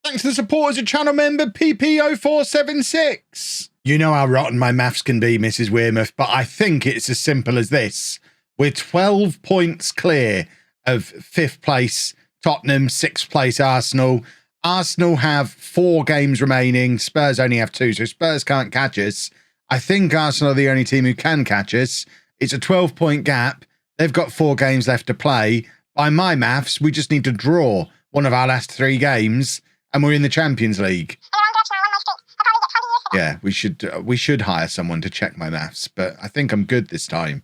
Thanks to the support as a channel member, PP0476. You know how rotten my maths can be, Mrs Wearmouth, but I think it's as simple as this. We're 12 points clear of 5th place Tottenham, 6th place Arsenal. Arsenal have 4 games remaining. Spurs only have 2, so Spurs can't catch us. I think Arsenal are the only team who can catch us. It's a 12-point gap. They've got 4 games left to play. By my maths, we just need to draw one of our last 3 games, and we're in the Champions League. Yeah, we should hire someone to check my maths, but I think I'm good this time.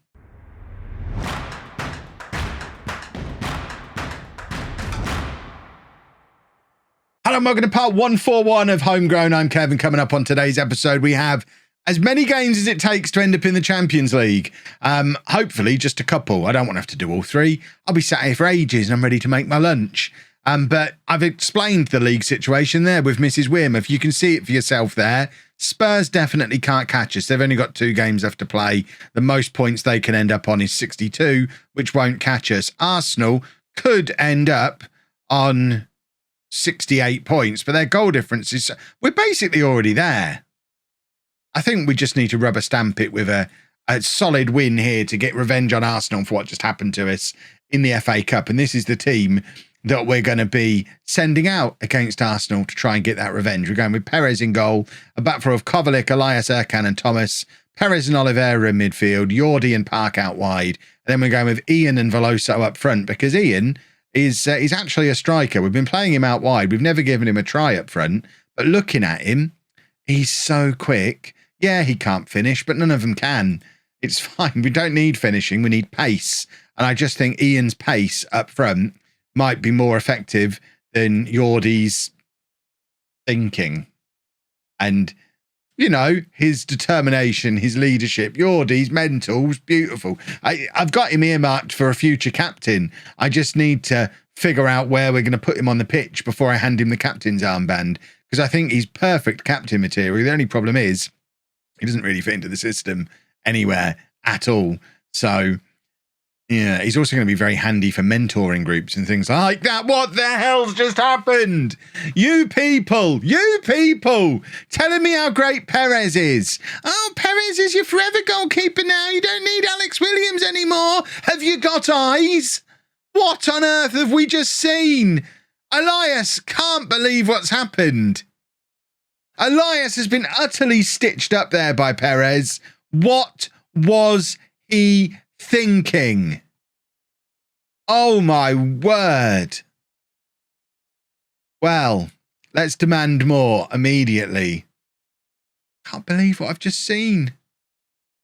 Hello and welcome to part 141 of Homegrown. I'm Kevin. Coming up on today's episode, we have as many games as it takes to end up in the Champions League. Hopefully just a couple. I don't want to have to do all 3. I'll be sat here for ages and I'm ready to make my lunch. But I've explained the league situation there with Mrs Wearmouth. You can see it for yourself there. Spurs definitely can't catch us. They've only got 2 games left to play. The most points they can end up on is 62, which won't catch us. Arsenal could end up on 68 points, but their goal difference is... We're basically already there. I think we just need to rubber stamp it with a solid win here to get revenge on Arsenal for what just happened to us in the FA Cup. And this is the team that we're going to be sending out against Arsenal to try and get that revenge. We're going with Perez in goal, a back four of Kovacic, Elias, Erkan and Thomas, Perez and Oliveira in midfield, Jordi and Park out wide. And then we're going with Ian and Veloso up front because Ian is actually a striker. We've been playing him out wide. We've never given him a try up front. But looking at him, he's so quick. Yeah, he can't finish, but none of them can. It's fine. We don't need finishing. We need pace. And I just think Ian's pace up front might be more effective than Jordi's thinking. And, you know, his determination, his leadership, Jordi's mental was beautiful. I've got him earmarked for a future captain. I just need to figure out where we're going to put him on the pitch before I hand him the captain's armband, because I think he's perfect captain material. The only problem is he doesn't really fit into the system anywhere at all. So... yeah, he's also going to be very handy for mentoring groups and things like that. What the hell's just happened? You people telling me how great Perez is. Oh, Perez is your forever goalkeeper now. You don't need Alex Williams anymore. Have you got eyes? What on earth have we just seen? Elias can't believe what's happened. Elias has been utterly stitched up there by Perez. What was he thinking? Oh my word. Well, let's demand more immediately. Can't believe what I've just seen.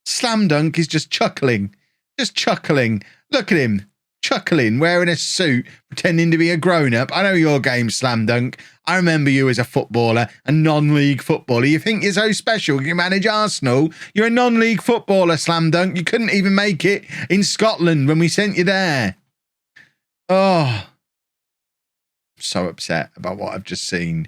Slam Dunk is just chuckling. Just chuckling. Look at him. Chuckling, wearing a suit, pretending to be a grown-up. I know your game, Slam Dunk. I remember you as a footballer, a non-league footballer. You think you're so special. You manage Arsenal. You're a non-league footballer, Slam Dunk. You couldn't even make it in Scotland when we sent you there. Oh, I'm so upset about what I've just seen.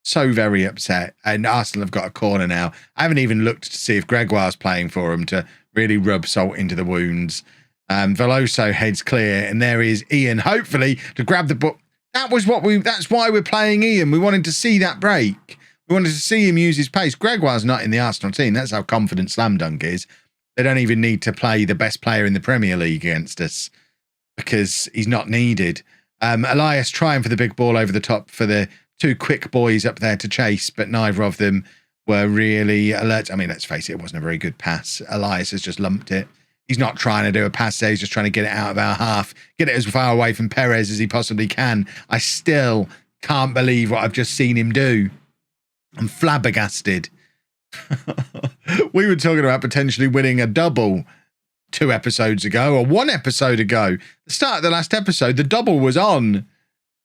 So very upset. And Arsenal have got a corner now. I haven't even looked to see if Gregoire's playing for him to really rub salt into the wounds. Veloso heads clear, and there is Ian, hopefully, to grab the ball. That's why we're playing Ian. We wanted to see that break. We wanted to see him use his pace. Gregoire's not in the Arsenal team. That's how confident Slam Dunk is. They don't even need to play the best player in the Premier League against us because he's not needed. Elias trying for the big ball over the top for the 2 quick boys up there to chase, but neither of them were really alert. I mean, let's face it, it wasn't a very good pass. Elias has just lumped it. He's not trying to do a pass there. He's just trying to get it out of our half, get it as far away from Perez as he possibly can. I still can't believe what I've just seen him do. I'm flabbergasted. We were talking about potentially winning a double 2 episodes ago, or 1 episode ago. The start of the last episode, the double was on.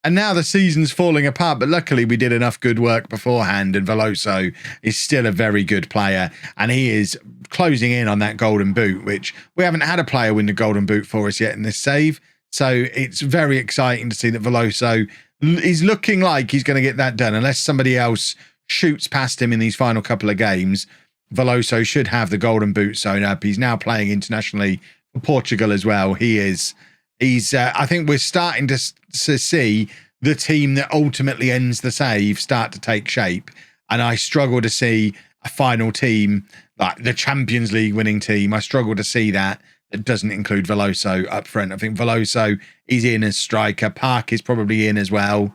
And now the season's falling apart, but luckily we did enough good work beforehand, and Veloso is still a very good player, and he is closing in on that golden boot, which we haven't had a player win the golden boot for us yet in this save. So it's very exciting to see that Veloso is looking like he's going to get that done. Unless somebody else shoots past him in these final couple of games, Veloso should have the golden boot sewn up. He's now playing internationally for Portugal as well. He's I think we're starting to see the team that ultimately ends the save start to take shape. And I struggle to see a final team, like the Champions League winning team. I struggle to see that doesn't include Veloso up front. I think Veloso is in as striker. Park is probably in as well.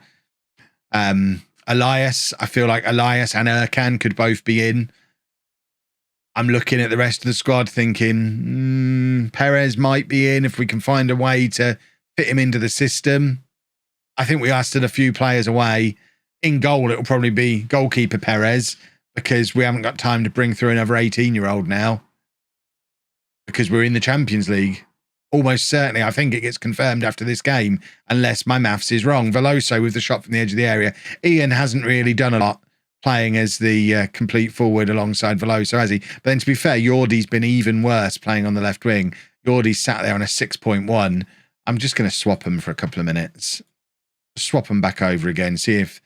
Elias, I feel like Elias and Erkan could both be in. I'm looking at the rest of the squad thinking Perez might be in if we can find a way to fit him into the system. I think we are still a few players away. In goal, it'll probably be goalkeeper Perez because we haven't got time to bring through another 18-year-old now because we're in the Champions League. Almost certainly, I think it gets confirmed after this game, unless my maths is wrong. Veloso with the shot from the edge of the area. Ian hasn't really done a lot playing as the complete forward alongside Veloso, has he? But then to be fair, Jordi's been even worse playing on the left wing. Jordi's sat there on a 6.1. I'm just going to swap him for a couple of minutes. Swap them back over again. See if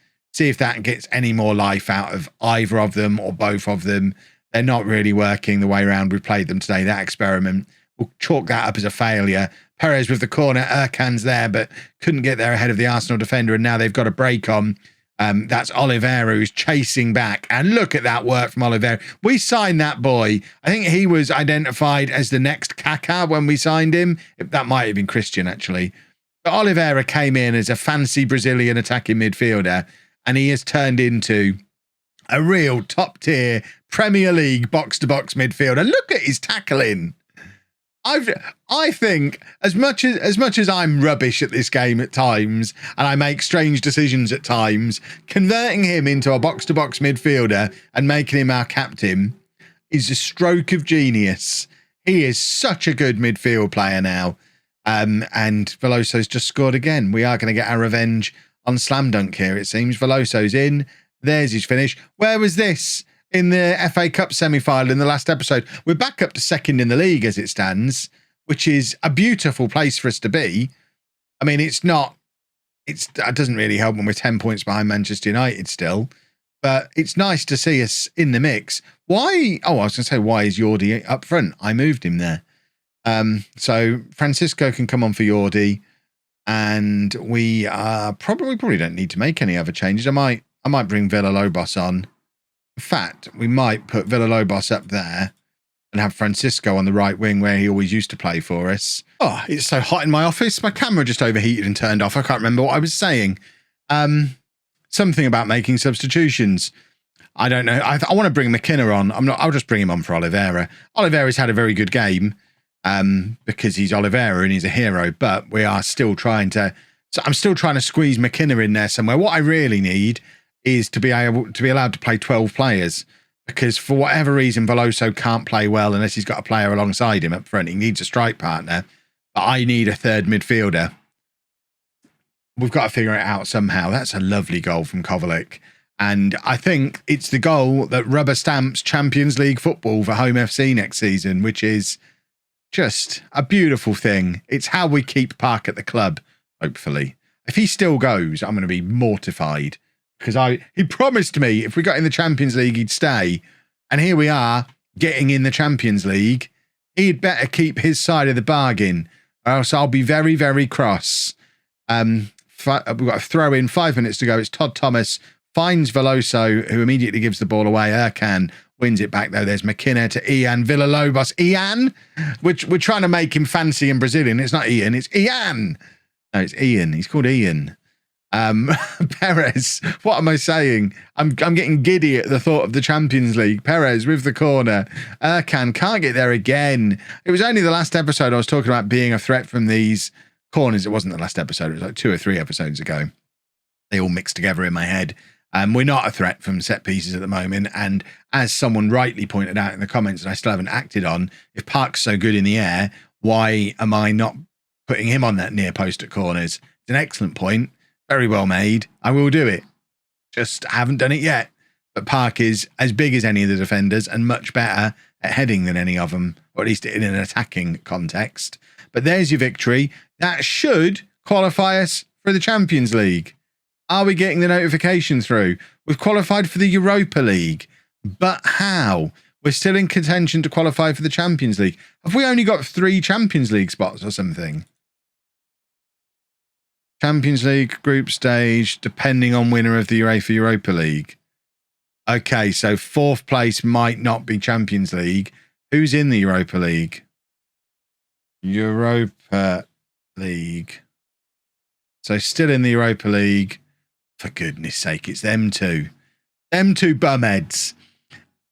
that gets any more life out of either of them or both of them. They're not really working the way around we've played them today. That experiment, we'll chalk that up as a failure. Perez with the corner. Erkan's there, but couldn't get there ahead of the Arsenal defender. And now they've got a break on. That's Oliveira who's chasing back. And look at that work from Oliveira. We signed that boy. I think he was identified as the next Kaká when we signed him. That might have been Christian, actually. But Oliveira came in as a fancy Brazilian attacking midfielder, and he has turned into a real top-tier Premier League box-to-box midfielder. Look at his tackling. I think as much as I'm rubbish at this game at times, and I make strange decisions at times, converting him into a box-to-box midfielder and making him our captain is a stroke of genius. He is such a good midfield player now. And Veloso's just scored again. We are going to get our revenge on Slam Dunk here, it seems. Veloso's in. There's his finish. Where was this in the FA Cup semi-final in the last episode? We're back up to second in the league as it stands, which is a beautiful place for us to be. I mean, it doesn't really help when we're 10 points behind Manchester United still, but it's nice to see us in the mix. Why? Oh, I was going to say, why is Jordi up front? I moved him there. So Francisco can come on for Jordi, and we probably don't need to make any other changes. I might bring Villalobos on. In fact, we might put Villalobos up there and have Francisco on the right wing where he always used to play for us. Oh, it's so hot in my office. My camera just overheated and turned off. I can't remember what I was saying. Something about making substitutions. I don't know. I want to bring McKenna on. I'll just bring him on for Oliveira. Oliveira's had a very good game. Because he's Oliveira and he's a hero, but we are still trying to. So I'm still trying to squeeze McKenna in there somewhere. What I really need is to be allowed to play 12 players, because for whatever reason Veloso can't play well unless he's got a player alongside him up front. He needs a strike partner, but I need a third midfielder. We've got to figure it out somehow. That's a lovely goal from Kovacic, and I think it's the goal that rubber stamps Champions League football for Holme FC next season, which is just a beautiful thing. It's how we keep Park at the club, hopefully. If he still goes, I'm going to be mortified, because he promised me if we got in the Champions League, he'd stay. And here we are getting in the Champions League. He'd better keep his side of the bargain, or else I'll be very, very cross. We've got a throw in, 5 minutes to go. It's Todd Thomas, finds Veloso, who immediately gives the ball away. Erkan wins it back, though. There's McKenna to Ian Villalobos. Ian? We're trying to make him fancy and Brazilian. It's not Ian, it's Ian. No, it's Ian. He's called Ian. Perez, what am I saying? I'm getting giddy at the thought of the Champions League. Perez with the corner. Erkan can't get there again. It was only the last episode I was talking about being a threat from these corners. It wasn't the last episode. It was like 2 or 3 episodes ago. They all mixed together in my head. We're not a threat from set pieces at the moment. And as someone rightly pointed out in the comments, and I still haven't acted on, if Park's so good in the air, why am I not putting him on that near post at corners? It's an excellent point. Very well made. I will do it. Just haven't done it yet. But Park is as big as any of the defenders and much better at heading than any of them, or at least in an attacking context. But there's your victory. That should qualify us for the Champions League. Are we getting the notification through? We've qualified for the Europa League. But how? We're still in contention to qualify for the Champions League. Have we only got 3 Champions League spots or something? Champions League group stage, depending on winner of the UEFA Europa League. Okay, so 4th place might not be Champions League. Who's in the Europa League? Europa League. So still in the Europa League. For goodness sake, it's them two. Them two bumheads.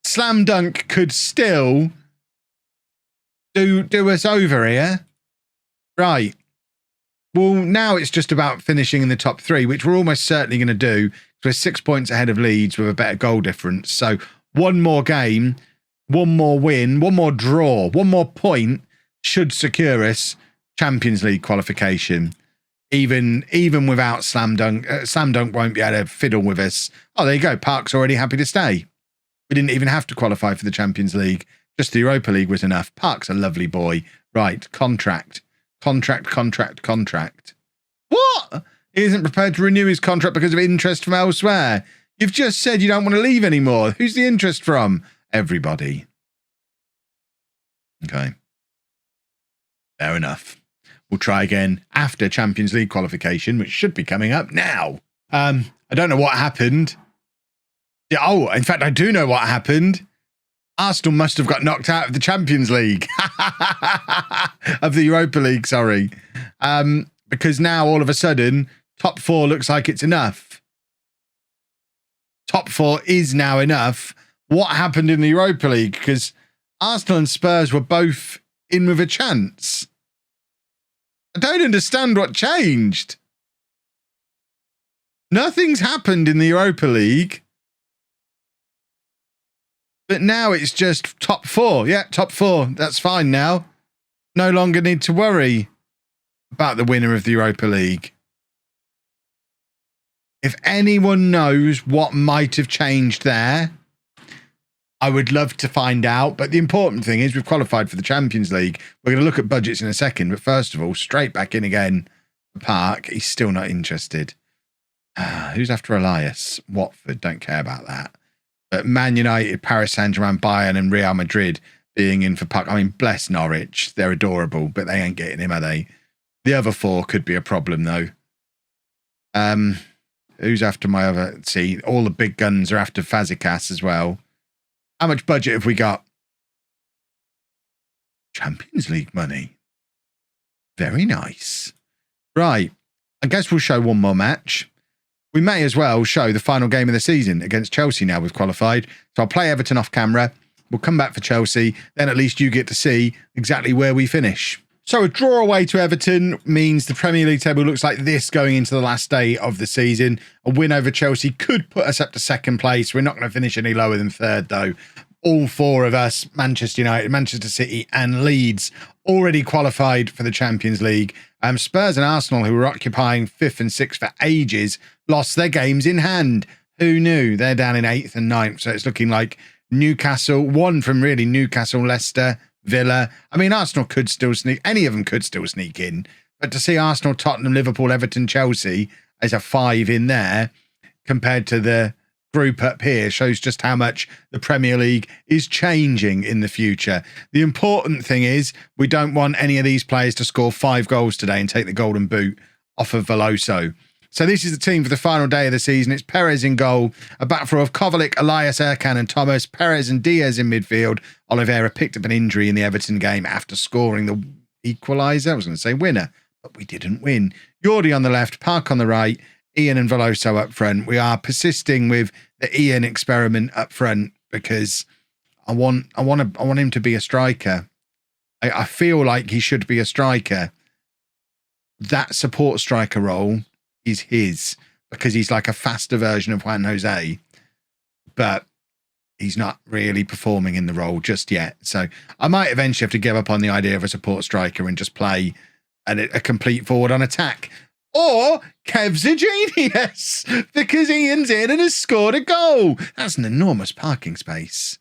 Slam Dunk could still do us over here. Right. Well, now it's just about finishing in the top 3, which we're almost certainly going to do. We're 6 points ahead of Leeds with a better goal difference. So one more game, one more win, one more draw, one more point should secure us Champions League qualification. Even without Slam Dunk. Slam Dunk won't be able to fiddle with us. Oh, there you go. Park's already happy to stay. We didn't even have to qualify for the Champions League. Just the Europa League was enough. Park's a lovely boy. Right, contract. Contract. What? He isn't prepared to renew his contract because of interest from elsewhere. You've just said you don't want to leave anymore. Who's the interest from? Everybody. Okay. Fair enough. We'll try again after Champions League qualification, which should be coming up now. I don't know what happened. Yeah, oh, in fact, I do know what happened. Arsenal must have got knocked out of the Champions League. Of the Europa League, sorry. Because now, all of a sudden, top 4 looks like it's enough. Top 4 is now enough. What happened in the Europa League? Because Arsenal and Spurs were both in with a chance. I don't understand what changed. Nothing's happened in the Europa League. But now it's just top 4. Yeah, top 4. That's fine now. No longer need to worry about the winner of the Europa League. If anyone knows what might have changed there, I would love to find out. But the important thing is we've qualified for the Champions League. We're going to look at budgets in a second. But first of all, straight back in again. Park, he's still not interested. Who's after Elias? Watford, don't care about that. But Man United, Paris Saint-Germain, Bayern and Real Madrid being in for Park. I mean, bless Norwich. They're adorable, but they ain't getting him, are they? The other 4 could be a problem, though. Who's after my other... See, all the big guns are after Fazekas as well. How much budget have we got? Champions League money. Very nice. Right. I guess we'll show one more match. We may as well show the final game of the season against Chelsea now we've qualified. So I'll play Everton off camera. We'll come back for Chelsea. Then at least you get to see exactly where we finish. So a draw away to Everton means the Premier League table looks like this going into the last day of the season. A win over Chelsea could put us up to 2nd place. We're not going to finish any lower than 3rd, though. All 4 of us, Manchester United, Manchester City and Leeds, already qualified for the Champions League. Spurs and Arsenal, who were occupying 5th and 6th for ages, lost their games in hand. Who knew? They're down in 8th and 9th, so it's looking like Newcastle, one from really Newcastle, Leicester, Villa. I mean, Arsenal could still sneak, any of them could still sneak in, but to see Arsenal, Tottenham, Liverpool, Everton, Chelsea as a 5 in there compared to the group up here shows just how much the Premier League is changing in the future. The important thing is we don't want any of these players to score 5 goals today and take the golden boot off of Veloso. So this is the team for the final day of the season. It's Perez in goal, a back four of Kovacic, Elias, Erkan and Thomas, Perez and Diaz in midfield. Oliveira picked up an injury in the Everton game after scoring the equaliser. I was going to say winner, but we didn't win. Jordi on the left, Park on the right, Ian and Veloso up front. We are persisting with the Ian experiment up front because I want him to be a striker. I feel like he should be a striker. That support striker role is his because he's like a faster version of Juan Jose, but he's not really performing in the role just yet. So I might eventually have to give up on the idea of a support striker and just play a complete forward on attack. Or Kev's a genius because Ian's in and has scored a goal. That's an enormous parking space.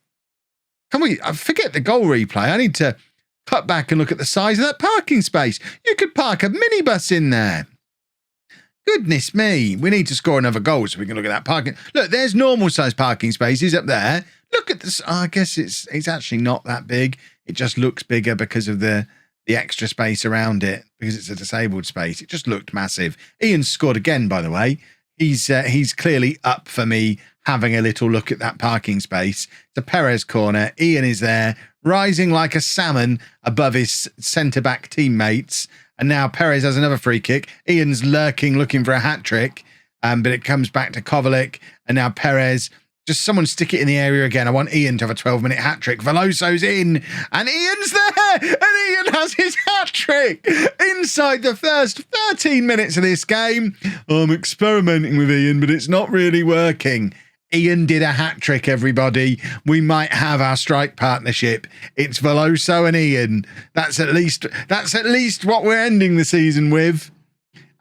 Can we forget the goal replay? I need to cut back and look at the size of that parking space. You could park a minibus in there. Goodness me. We need to score another goal so we can look at that parking. Look, there's normal size parking spaces up there. Look at this. Oh, I guess it's actually not that big. It just looks bigger because of the the extra space around it because it's a disabled space. It just looked massive. Ian scored again, by the way. He's clearly up for me having a little look at that parking space. It's a Perez corner. Ian is there, rising like a salmon above his centre-back teammates. And now Perez has another free kick. Ian's lurking, looking for a hat-trick. But it comes back to Kovacic. And now Perez. Just someone stick it in the area again. I want Ian to have a 12-minute hat-trick. Veloso's in. And Ian's there. And Ian has his hat-trick inside the first 13 minutes of this game. I'm experimenting with Ian, but it's not really working. Ian did a hat-trick, everybody. We might have our strike partnership. It's Veloso and Ian. That's at least what we're ending the season with.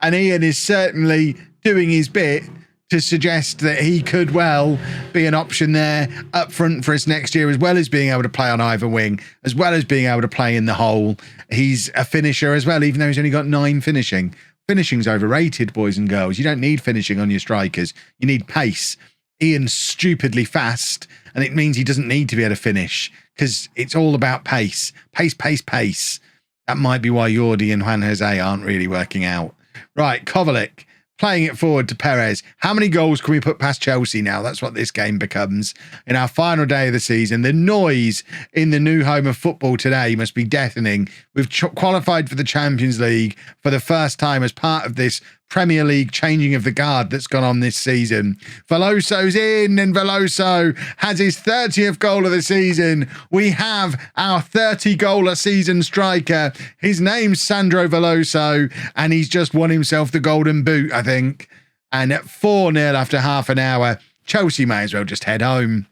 And Ian is certainly doing his bit to suggest that he could well be an option there up front for us next year, as well as being able to play on either wing, as well as being able to play in the hole. He's a finisher as well, even though he's only got 9 finishing. Finishing's overrated, boys and girls. You don't need finishing on your strikers. You need pace. Ian's stupidly fast, and it means he doesn't need to be able to finish because it's all about pace. Pace, pace, pace. That might be why Jordi and Juan Jose aren't really working out. Right, Kovacic. Playing it forward to Perez. How many goals can we put past Chelsea now? That's what this game becomes. In our final day of the season, the noise in the new home of football today must be deafening. We've qualified for the Champions League for the first time as part of this Premier League changing of the guard that's gone on this season. Veloso's in, and Veloso has his 30th goal of the season. We have our 30-goal-a-season striker. His name's Sandro Veloso, and he's just won himself the Golden Boot, I think. And at 4-0 after half an hour, Chelsea may as well just head home.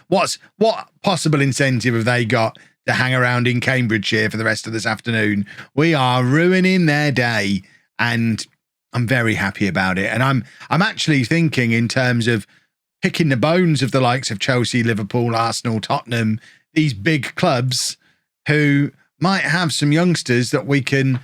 What possible incentive have they got to hang around in Cambridgeshire for the rest of this afternoon? We are ruining their day, and I'm very happy about it. And I'm actually thinking in terms of picking the bones of the likes of Chelsea, Liverpool, Arsenal, Tottenham, these big clubs who might have some youngsters that we can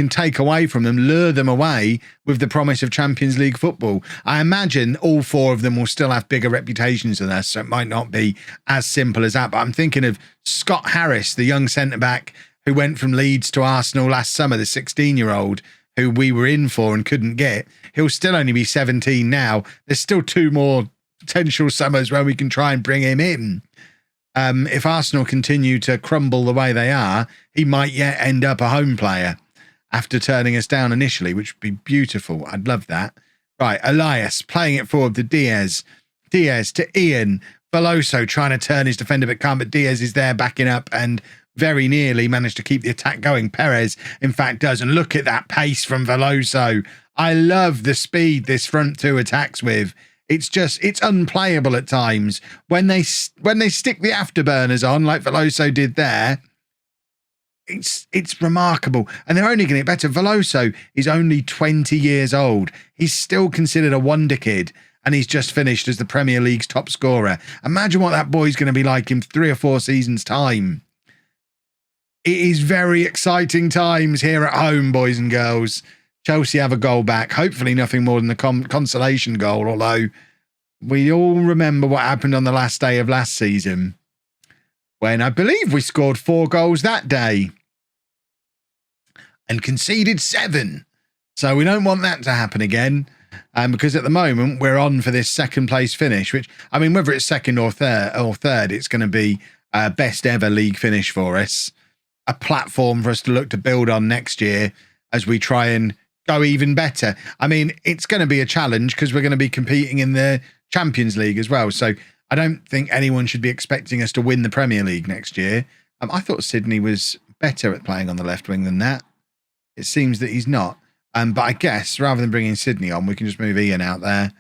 take away from them, lure them away with the promise of Champions League football. I imagine all 4 of them will still have bigger reputations than us, so it might not be as simple as that. But I'm thinking of Scott Harris, the young centre-back who went from Leeds to Arsenal last summer, the 16-year-old, who we were in for and couldn't get. He'll still only be 17 now. There's still 2 more potential summers where we can try and bring him in. If Arsenal continue to crumble the way they are, he might yet end up a home player after turning us down initially, which would be beautiful. I'd love that. Right, Elias playing it forward to Diaz. Diaz to Ian. Veloso trying to turn his defender but can't, but Diaz is there backing up and very nearly managed to keep the attack going. Perez, in fact, does. And look at that pace from Veloso. I love the speed this front 2 attacks with. It's unplayable at times. When they stick the afterburners on, like Veloso did there, it's remarkable. And they're only going to get better. Veloso is only 20 years old. He's still considered a wonder kid. And he's just finished as the Premier League's top scorer. Imagine what that boy's going to be like in 3 or 4 seasons' time. It is very exciting times here at home, boys and girls. Chelsea have a goal back. Hopefully nothing more than the consolation goal, although we all remember what happened on the last day of last season when I believe we scored 4 goals that day and conceded 7. So we don't want that to happen again because at the moment we're on for this second place finish, which, I mean, whether it's second or third, it's going to be best ever league finish for us. A platform for us to look to build on next year as we try and go even better. I mean, it's going to be a challenge because we're going to be competing in the Champions League as well. So I don't think anyone should be expecting us to win the Premier League next year. I thought Sydney was better at playing on the left wing than that. It seems that he's not. But I guess rather than bringing Sydney on, we can just move Ian out there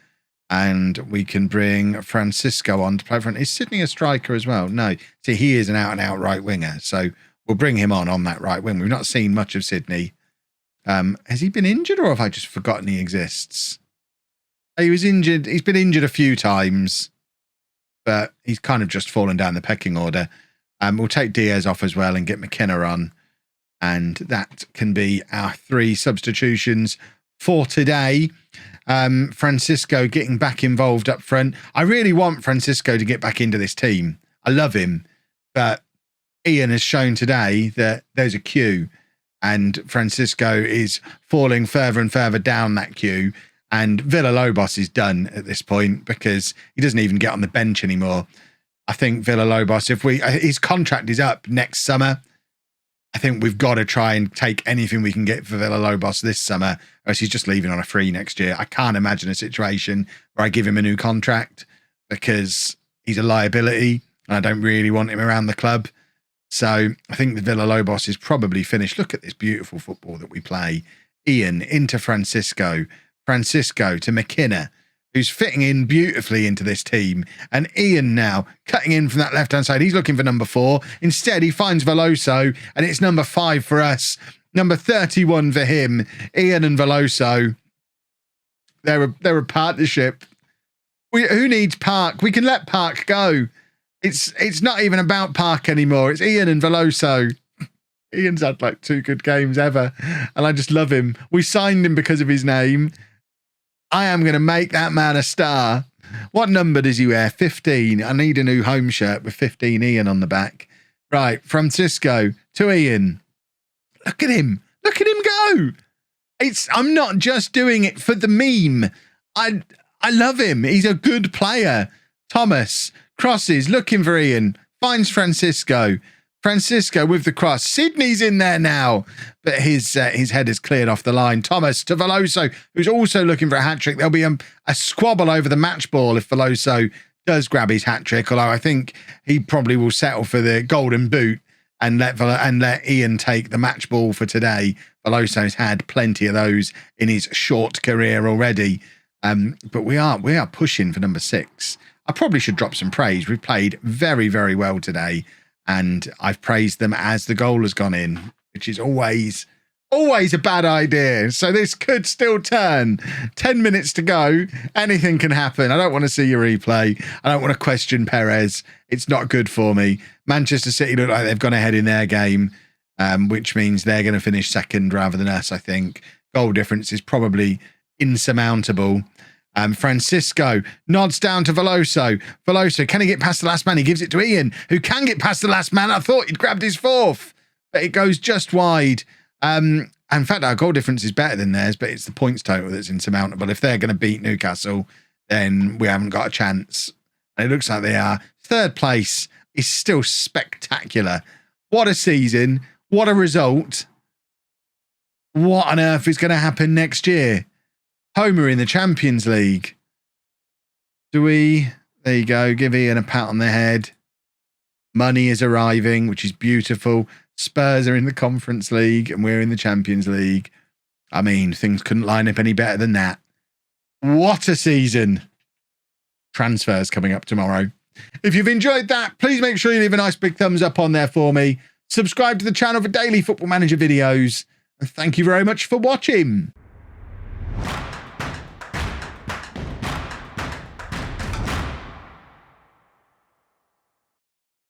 and we can bring Francisco on to play front. Is Sydney a striker as well? No. See, he is an out-and-out right winger. So we'll bring him on that right wing. We've not seen much of Sydney. Has he been injured or have I just forgotten he exists? He was injured. He's been injured a few times, but he's kind of just fallen down the pecking order. We'll take Diaz off as well and get McKenna on. And that can be our 3 substitutions for today. Francisco getting back involved up front. I really want Francisco to get back into this team. I love him, but Ian has shown today that there's a queue, and Francisco is falling further and further down that queue. And Villalobos is done at this point because he doesn't even get on the bench anymore. I think Villalobos, his contract is up next summer. I think we've got to try and take anything we can get for Villalobos this summer, or else he's just leaving on a free next year. I can't imagine a situation where I give him a new contract because he's a liability and I don't really want him around the club. So I think the Villalobos is probably finished. Look at this beautiful football that we play. Ian into Francisco. Francisco to McKenna, who's fitting in beautifully into this team. And Ian now cutting in from that left-hand side. He's looking for number 4. Instead, he finds Veloso, and it's number 5 for us. Number 31 for him. Ian and Veloso. They're a partnership. Who needs Park? We can let Park go. It's not even about Park anymore. It's Ian and Veloso. Ian's had like 2 good games ever, and I just love him. We signed him because of his name. I am going to make that man a star. What number does he wear? 15. I need a new home shirt with 15 Ian on the back. Right, Francisco to Ian. Look at him. Look at him go. I'm not just doing it for the meme. I love him. He's a good player. Thomas crosses, looking for Ian. Finds Francisco. Francisco with the cross. Sydney's in there now, but his head is cleared off the line. Thomas to Veloso, who's also looking for a hat-trick. There'll be a squabble over the match ball if Veloso does grab his hat-trick, although I think he probably will settle for the golden boot and let Ian take the match ball for today. Veloso's had plenty of those in his short career already, but we are pushing for number 6. I probably should drop some praise. We've played very, very well today, and I've praised them as the goal has gone in, which is always a bad idea. So this could still turn. 10 minutes to go. Anything can happen. I don't want to see your replay. I don't want to question Perez. It's not good for me. Manchester City look like they've gone ahead in their game, which means they're going to finish second rather than us, I think. Goal difference is probably insurmountable. Francisco nods down to Veloso. Veloso, can he get past the last man? He gives it to Ian, who can get past the last man. I thought he'd grabbed his 4th, but it goes just wide. In fact, our goal difference is better than theirs, but it's the points total that's insurmountable. If they're going to beat Newcastle, then we haven't got a chance. And it looks like they are. 3rd place is still spectacular. What a season. What a result. What on earth is going to happen next year? Homer in the Champions League. There you go. Give Ian a pat on the head. Money is arriving, which is beautiful. Spurs are in the Conference League and we're in the Champions League. I mean, things couldn't line up any better than that. What a season. Transfers coming up tomorrow. If you've enjoyed that, please make sure you leave a nice big thumbs up on there for me. Subscribe to the channel for daily Football Manager videos. And thank you very much for watching.